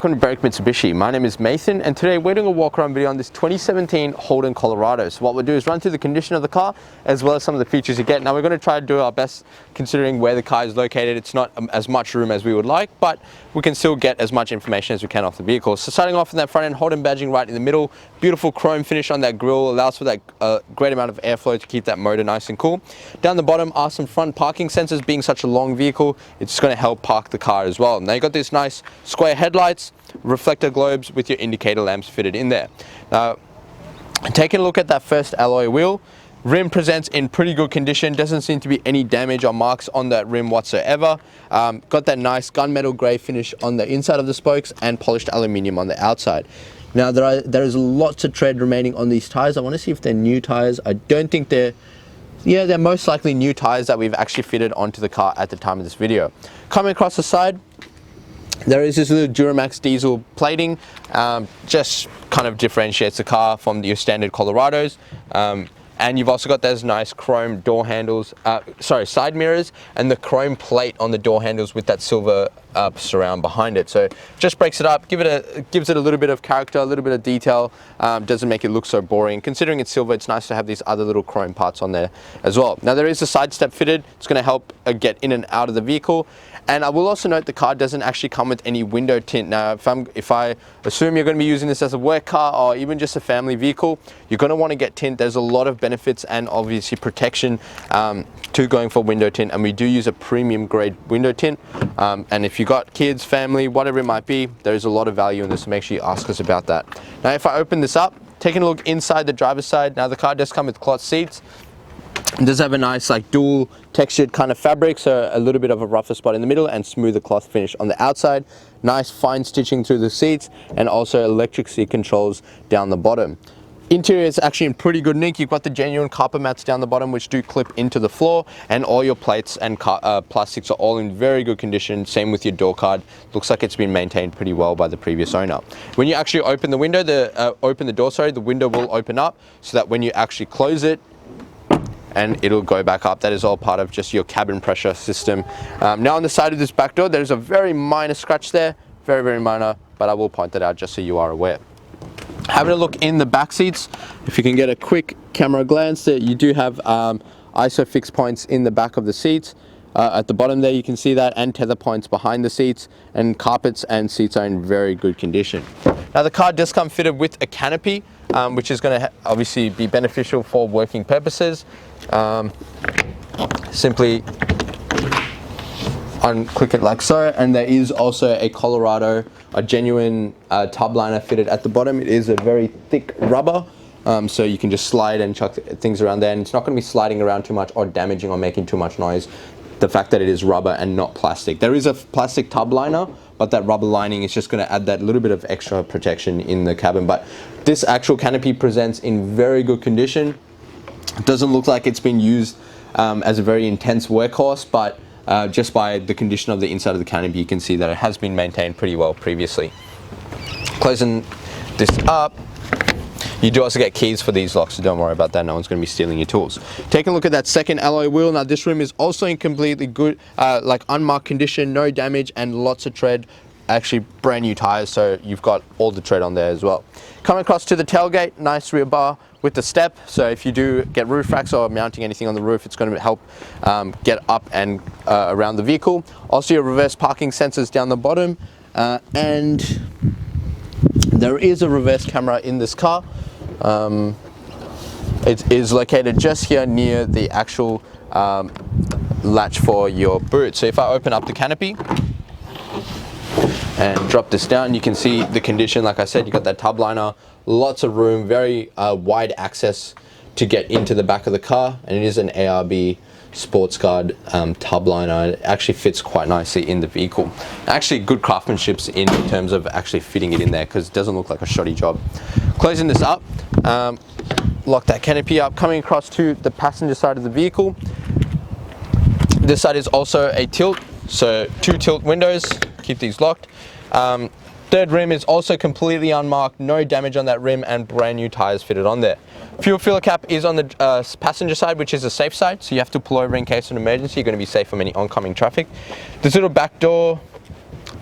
welcome to Berwick Mitsubishi. My name is Nathan and today we're doing a walk around video on this 2017 Holden Colorado. So what we'll do is run through the condition of the car as well as some of the features you get. Now we're going to try to do our best considering where the car is located. It's not as much room as we would like, but we can still get as much information as we can off the vehicle. So starting off in that front end, Holden badging right in the middle, beautiful chrome finish on that grille, allows for that great amount of airflow to keep that motor nice and cool. Down the bottom are some front parking sensors. Being such a long vehicle, it's going to help park the car as well. Now you got this nice square headlights, reflector globes with your indicator lamps fitted in there. Now, taking a look at that first alloy wheel, rim presents in pretty good condition. Doesn't seem to be any damage or marks on that rim whatsoever. Got that nice gunmetal grey finish on the inside of the spokes and polished aluminium on the outside. Now there is lots of tread remaining on these tires. I want to see if they're new tires. I don't think they're most likely new tires that we've actually fitted onto the car at the time of this video. Coming across the side, there is this little Duramax diesel plating, just kind of differentiates the car from your standard Colorados. And you've also got those nice chrome door handles, side mirrors, and the chrome plate on the door handles with that silver surround behind it. So just breaks it up, gives it a little bit of character, a little bit of detail, doesn't make it look so boring. Considering it's silver, it's nice to have these other little chrome parts on there as well. Now there is a side step fitted. It's going to help get in and out of the vehicle. And I will also note the car doesn't actually come with any window tint. Now, if I assume you're going to be using this as a work car or even just a family vehicle, you're going to want to get tint. There's a lot of benefits and obviously protection to going for window tint, and we do use a premium grade window tint. And if you've got kids, family, whatever it might be, there's a lot of value in this, so make sure you ask us about that. Now, if I open this up, taking a look inside the driver's side, now the car does come with cloth seats. It does have a nice dual textured kind of fabric, so a little bit of a rougher spot in the middle and smoother cloth finish on the outside. Nice fine stitching through the seats and also electric seat controls down the bottom. Interior is actually in pretty good nick. You've got the genuine carpet mats down the bottom which do clip into the floor, and all your plates and plastics are all in very good condition. Same with your door card. Looks like it's been maintained pretty well by the previous owner. When you actually open the window, the window will open up so that when you actually close it, and it'll go back up. That is all part of just your cabin pressure system. Now on the side of this back door, there's a very minor scratch there, very, very minor, but I will point that out just so you are aware. Having a look in the back seats, if you can get a quick camera glance there, you do have ISO fix points in the back of the seats. At the bottom there you can see that, and tether points behind the seats, and carpets and seats are in very good condition. Now the car does come fitted with a canopy, which is going to obviously be beneficial for working purposes. Simply unclick it like so, and there is also a Colorado, a genuine tub liner fitted at the bottom. It is a very thick rubber, so you can just slide and chuck things around there, and it's not going to be sliding around too much or damaging or making too much noise. The fact that it is rubber and not plastic. There is a plastic tub liner, but that rubber lining is just going to add that little bit of extra protection in the cabin. But this actual canopy presents in very good condition. It doesn't look like it's been used as a very intense workhorse, but just by the condition of the inside of the canopy, you can see that it has been maintained pretty well previously. Closing this up, you do also get keys for these locks, so don't worry about that. No one's going to be stealing your tools. Taking a look at that second alloy wheel. Now this rim is also in completely good, unmarked condition, no damage, and lots of tread. Actually brand new tires, so you've got all the tread on there as well. Coming across to the tailgate, nice rear bar with the step, so if you do get roof racks or mounting anything on the roof, it's going to help get up and around the vehicle. Also your reverse parking sensors down the bottom, and there is a reverse camera in this car. It is located just here near the actual latch for your boot. So if I open up the canopy and drop this down, you can see the condition. Like I said, you got that tub liner, lots of room, very wide access to get into the back of the car, and it is an ARB sports guard tub liner. It actually fits quite nicely in the vehicle. Actually good craftsmanship in terms of actually fitting it in there, because it doesn't look like a shoddy job. Closing this up, lock that canopy up. Coming across to the passenger side of the vehicle, this side is also a tilt, so 2 tilt windows, keep these locked. Third rim is also completely unmarked, no damage on that rim, and brand new tires fitted on there. Fuel filler cap is on the passenger side, which is a safe side, so you have to pull over in case of an emergency. You're going to be safe from any oncoming traffic. This little back door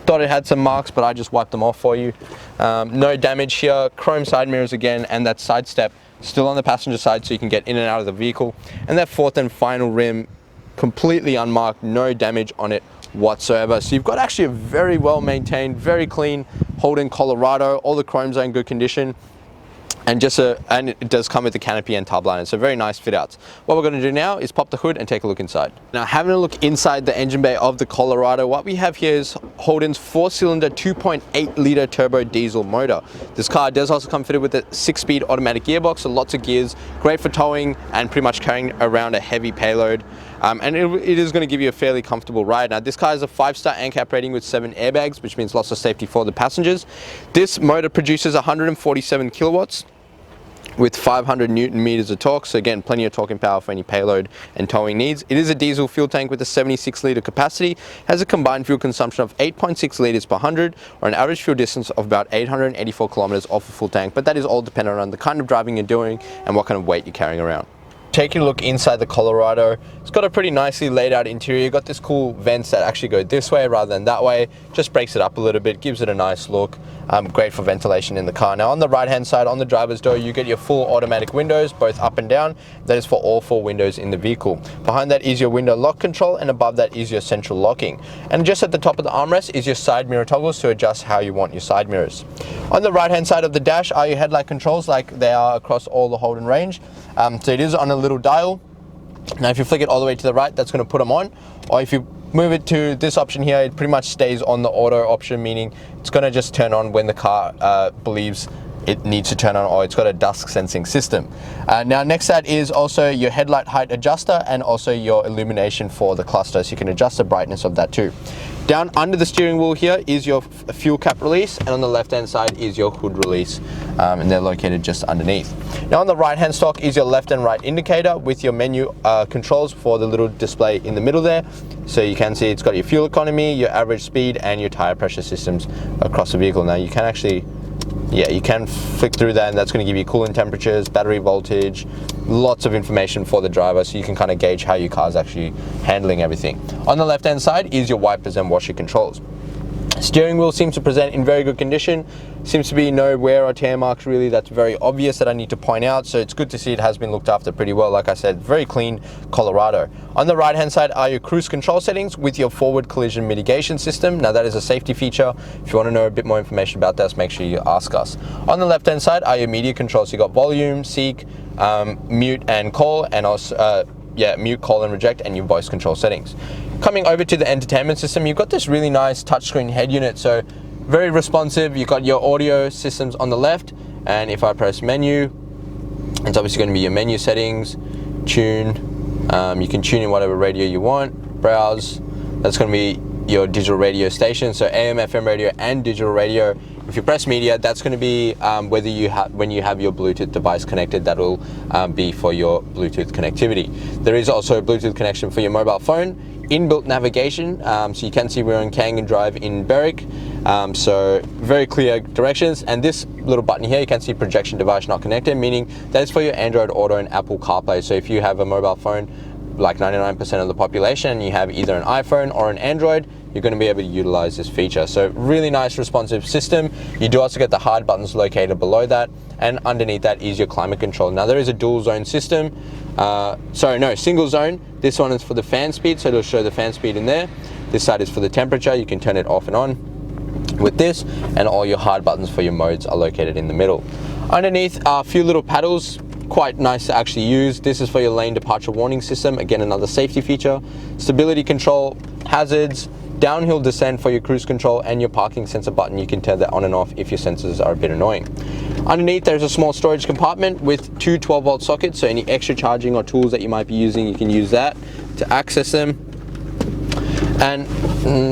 Thought it had some marks, but I just wiped them off for you. No damage here. Chrome side mirrors again, and that side step still on the passenger side so you can get in and out of the vehicle. And that fourth and final rim, completely unmarked, no damage on it whatsoever. So you've got actually a very well maintained, very clean Holden Colorado. All the chromes are in good condition. And and it does come with the canopy and tub liner, so very nice fit outs. What we're going to do now is pop the hood and take a look inside. Now, having a look inside the engine bay of the Colorado, what we have here is Holden's 4-cylinder 2.8 litre turbo diesel motor. This car does also come fitted with a 6-speed automatic gearbox, so lots of gears, great for towing and pretty much carrying around a heavy payload. And it is going to give you a fairly comfortable ride. Now, this car has a 5-star ANCAP rating with 7 airbags, which means lots of safety for the passengers. This motor produces 147 kilowatts with 500 Newton meters of torque, so again, plenty of torque power for any payload and towing needs. It is a diesel fuel tank with a 76 litre capacity, has a combined fuel consumption of 8.6 litres per 100, or an average fuel distance of about 884 kilometers off a full tank, but that is all dependent on the kind of driving you're doing and what kind of weight you're carrying around. Taking a look inside the Colorado, it's got a pretty nicely laid out interior. You've got this cool vents that actually go this way rather than that way. Just breaks it up a little bit, gives it a nice look. Great for ventilation in the car. Now on the right hand side, on the driver's door, you get your full automatic windows, both up and down. That is for all 4 windows in the vehicle. Behind that is your window lock control, and above that is your central locking. And just at the top of the armrest is your side mirror toggles to adjust how you want your side mirrors. On the right hand side of the dash are your headlight controls, like they are across all the Holden range. So it is on a little dial. Now if you flick it all the way to the right, that's going to put them on, or if you move it to this option here, it pretty much stays on the auto option, meaning it's going to just turn on when the car believes it needs to turn on, or it's got a dusk sensing system. Now next to that is also your headlight height adjuster and also your illumination for the cluster, so you can adjust the brightness of that too. Down under the steering wheel here is your fuel cap release, and on the left hand side is your hood release, and they're located just underneath. Now on the right hand stalk is your left and right indicator with your menu controls for the little display in the middle there. So you can see it's got your fuel economy, your average speed, and your tire pressure systems across the vehicle. Now you can actually, you can flick through that, and that's going to give you coolant temperatures, battery voltage, lots of information for the driver, so you can kind of gauge how your car's actually handling everything. On the left hand side is your wipers and washer controls. Steering wheel seems to present in very good condition. Seems to be no wear or tear marks really that's very obvious that I need to point out, so it's good to see it has been looked after pretty well. Like I said, very clean Colorado. On the right hand side are your cruise control settings with your forward collision mitigation system. Now that is a safety feature. If you want to know a bit more information about that, make sure you ask us. On the left hand side are your media controls. You got volume, seek, mute and call, and also mute, call and reject, and your voice control settings. Coming over to the entertainment system, you've got this really nice touchscreen head unit, so very responsive. You've got your audio systems on the left, and if I press menu, it's obviously going to be your menu settings, tune, you can tune in whatever radio you want, browse, that's going to be your digital radio station, so AM, FM radio and digital radio. If you press media, that's going to be when you have your Bluetooth device connected, that will be for your Bluetooth connectivity. There is also a Bluetooth connection for your mobile phone, inbuilt navigation, so you can see we're on Kangan Drive in Berwick, so very clear directions. And this little button here, you can see projection device not connected, meaning that is for your Android Auto and Apple CarPlay. So if you have a mobile phone, like 99% of the population, you have either an iPhone or an Android, you're going to be able to utilize this feature. So really nice responsive system. You do also get the hard buttons located below that, and underneath that is your climate control. Now there is a dual zone system, single zone. This one is for the fan speed, so it'll show the fan speed in there. This side is for the temperature. You can turn it off and on with this, and all your hard buttons for your modes are located in the middle. Underneath are a few little paddles, quite nice to actually use. This is for your lane departure warning system, again another safety feature. Stability control, hazards, downhill descent for your cruise control, and your parking sensor button. You can turn that on and off if your sensors are a bit annoying. Underneath there's a small storage compartment with 2 12-volt sockets, so any extra charging or tools that you might be using, you can use that to access them. And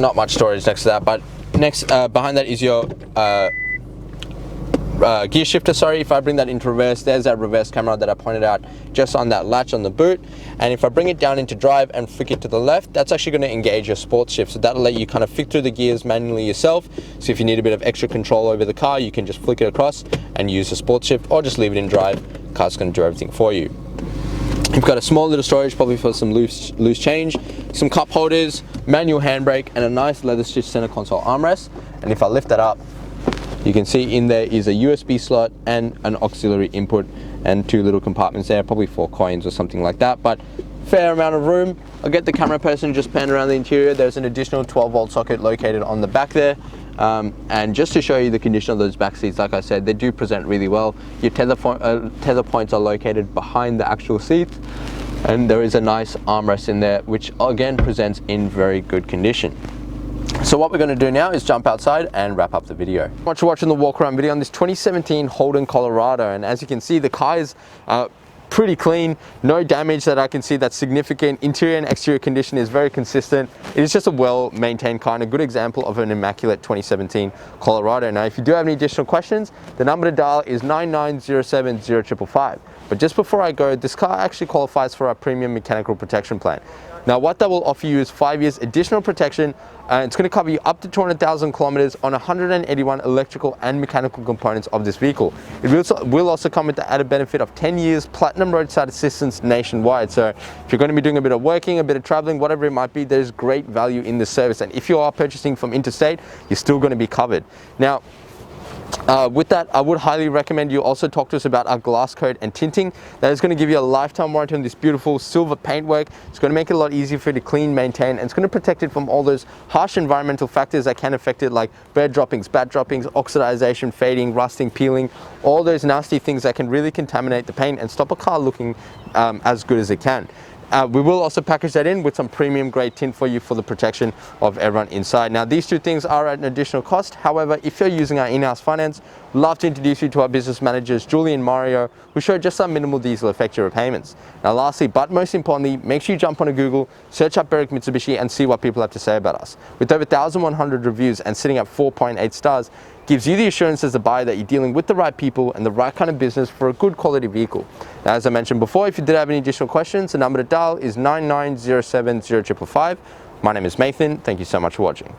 not much storage next to that, but next behind that is your gear shifter. If I bring that into reverse, there's that reverse camera that I pointed out just on that latch on the boot. And if I bring it down into drive and flick it to the left, that's actually going to engage your sports shift, so that'll let you kind of flick through the gears manually yourself. So if you need a bit of extra control over the car, you can just flick it across and use the sports shift, or just leave it in drive. The car's going to do everything for you. You've got a small little storage, probably for some loose change, some cup holders, manual handbrake, and a nice leather stitched center console armrest. And if I lift that up, you can see in there is a USB slot and an auxiliary input, and 2 little compartments there, probably for coins or something like that, but fair amount of room. I'll get the camera person just pan around the interior. There's an additional 12-volt socket located on the back there. And just to show you the condition of those back seats, like I said, they do present really well. Your tether points are located behind the actual seat, and there is a nice armrest in there, which again presents in very good condition. So what we're going to do now is jump outside and wrap up the video. Thanks so much for watching the walk around video on this 2017 Holden Colorado, and as you can see, the car is pretty clean, no damage that I can see that's significant. Interior and exterior condition is very consistent. It is just a well-maintained car and a good example of an immaculate 2017 Colorado. Now, if you do have any additional questions, the number to dial is 99070555. But just before I go, this car actually qualifies for our premium mechanical protection plan. Now, what that will offer you is 5 years additional protection. It's going to cover you up to 200,000 kilometers on 181 electrical and mechanical components of this vehicle. It will also come with the added benefit of 10 years platinum roadside assistance nationwide. So if you're going to be doing a bit of working, a bit of traveling, whatever it might be, there's great value in this service. And if you are purchasing from interstate, you're still going to be covered. Now, with that, I would highly recommend you also talk to us about our glass coat and tinting. That is going to give you a lifetime warranty on this beautiful silver paintwork. It's going to make it a lot easier for you to clean, maintain, and it's going to protect it from all those harsh environmental factors that can affect it, like bird droppings, bat droppings, oxidization, fading, rusting, peeling, all those nasty things that can really contaminate the paint and stop a car looking as good as it can. We will also package that in with some premium grade tint for you for the protection of everyone inside. Now, these 2 things are at an additional cost. However, if you're using our in-house finance, we'd love to introduce you to our business managers, Julie and Mario, who show just some minimal deals will affect your repayments. Now, lastly, but most importantly, make sure you jump on Google, search up Berwick Mitsubishi, and see what people have to say about us. With over 1,100 reviews and sitting at 4.8 stars, gives you the assurance as a buyer that you're dealing with the right people and the right kind of business for a good quality vehicle. Now, as I mentioned before, if you did have any additional questions, the number to dial is 99070555. My name is Nathan. Thank you so much for watching.